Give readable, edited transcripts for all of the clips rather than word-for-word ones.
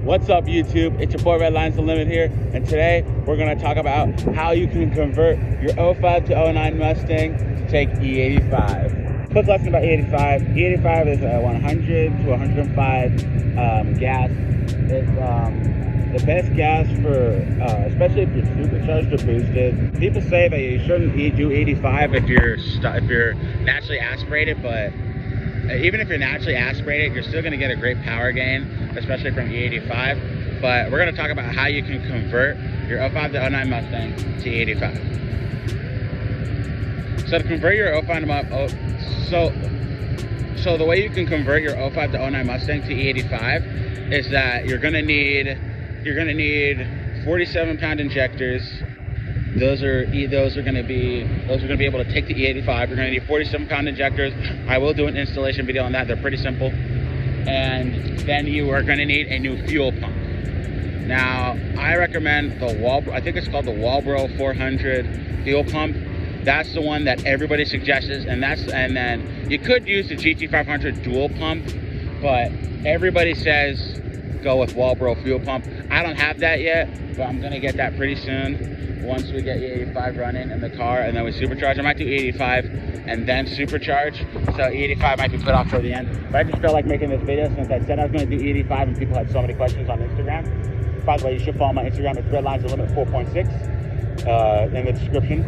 What's up, YouTube? It's your boy Red Lines Unlimited here, and today we're going to talk about how you can convert your 05 to 09 Mustang to take E85. Quick lesson about E85. E85 is a 100 to 105 gas. It's the best gas for, especially if you're supercharged or boosted. People say that you shouldn't do 85 if you're naturally aspirated, but even if you're naturally aspirated, you're still going to get a great power gain, especially from E85. But we're going to talk about how you can convert your 05 to 09 Mustang to E85. So to convert your 05 to so the way you can convert your 05 to 09 Mustang to E85 is that you're going to need 47-pound injectors. Those are going to be able to take the E85. You're going to need 47-pound injectors. I will do an installation video on that. They're pretty simple. And then you are going to need a new fuel pump. Now, I recommend I think it's called the Walbro 400 fuel pump. That's the one that everybody suggests, and then you could use the GT500 dual pump, but everybody says go with Walbro fuel pump. I don't have that yet, but I'm going to get that pretty soon. Once we get E85 running in the car and then we supercharge. I might do E85 and then supercharge, so E85 might be put off toward the end. But I just felt like making this video since I said I was going to do E85 and people had so many questions on Instagram. By the way, you should follow my Instagram. It's Redlines Unlimited 4.6 in the description.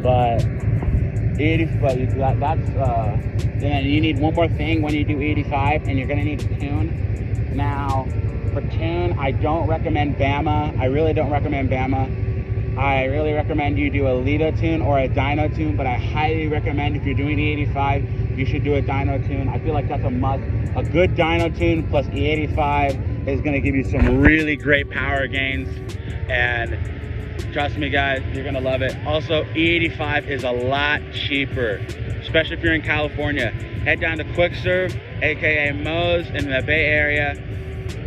But then you need one more thing when you do E85, and you're going to need a tune. Now, for tune, I don't recommend Bama. I really don't recommend Bama. I really recommend you do a Lido tune or a dyno tune, but I highly recommend if you're doing E85, you should do a dyno tune. I feel like that's a must. A good dyno tune plus E85 is going to give you some really great power gains, and trust me guys, you're going to love it. Also, E85 is a lot cheaper, especially if you're in California. Head down to Quick Serve, aka Moe's in the Bay Area.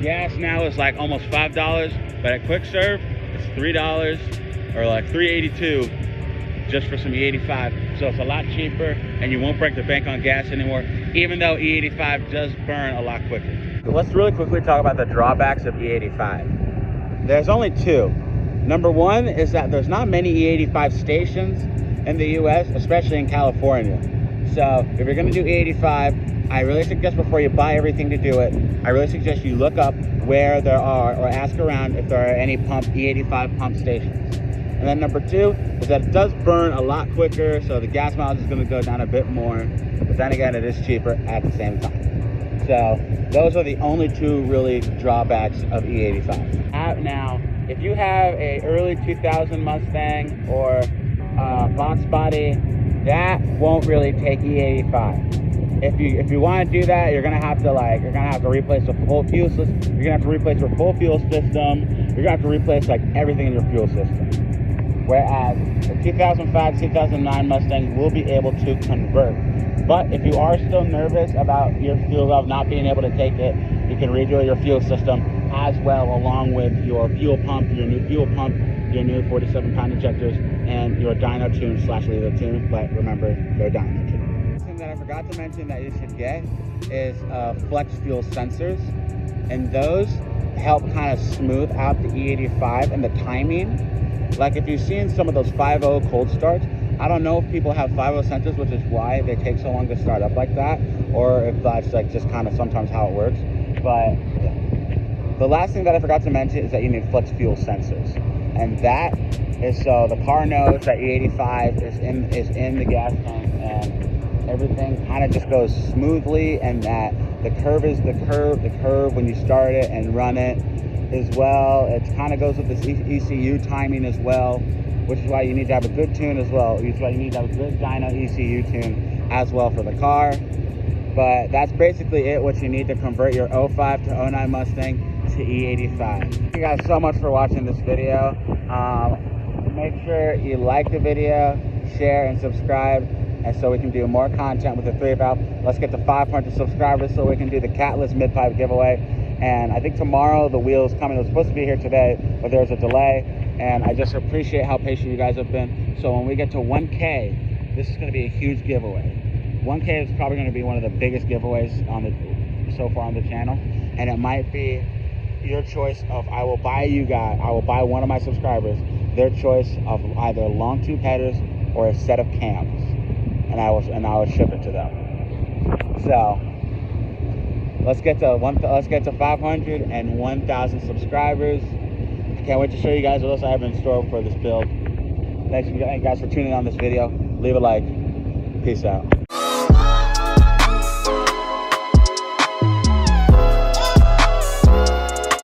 Gas now is like almost $5, but at Quick Serve it's $3 or like $3.82 just for some E85. So it's a lot cheaper, and you won't break the bank on gas anymore, even though E85 does burn a lot quicker. So let's really quickly talk about the drawbacks of E85. There's only two. Number one is that there's not many E85 stations in the US, especially in California. So if you're going to do E85, I really suggest before you buy everything to do it, I really suggest you look up where there are, or ask around if there are any E85 pump stations. And then number two is that it does burn a lot quicker, so the gas mileage is going to go down a bit more, but then again, it is cheaper at the same time. So those are the only two really drawbacks of E85. Now, if you have a early 2000 Mustang or box body, that won't really take E85. If you want to do that, you're gonna have to replace the full fuel system. You're gonna have to replace your full fuel system. You're gonna have to replace like everything in your fuel system. Whereas the 2005, 2009 Mustang will be able to convert. But if you are still nervous about your fuel valve not being able to take it, you can redo your fuel system as well, along with your fuel pump, your new fuel pump, your new 47-pound injectors, and your dyno tune / Lido tune. But remember, they're dyno tune. That I forgot to mention that you should get is flex fuel sensors, and those help kind of smooth out the E85 and the timing. Like if you've seen some of those 5.0 cold starts, I don't know if people have 5.0 sensors, which is why they take so long to start up like that, or if that's like just kind of sometimes how it works. But the last thing that I forgot to mention is that you need flex fuel sensors, and that is so the car knows that E85 is in the gas tank, and everything kind of just goes smoothly, and that the curve is the curve when you start it and run it as well. It kind of goes with this ECU timing as well, which is why you need to have a good tune as well. Which is why you need to have a good dyno ECU tune as well for the car. But that's basically it, what you need to convert your 05 to 09 Mustang to E85. Thank you guys so much for watching this video. Make sure you like the video, share, and subscribe, and so we can do more content with the 3-valve. Let's get to 500 subscribers so we can do the catless mid-pipe giveaway. And I think tomorrow the wheel's coming. It was supposed to be here today, but there's a delay, and I just appreciate how patient you guys have been. So when we get to 1K, this is going to be a huge giveaway. 1K is probably going to be one of the biggest giveaways so far on the channel, and it might be your choice of, I will buy one of my subscribers their choice of either long tube headers or a set of cams, and I will ship it to them. So let's get to 500 and 1,000 subscribers. I can't wait to show you guys what else I have in store for this build. Thanks guys for tuning in on this video. Leave a like. Peace out.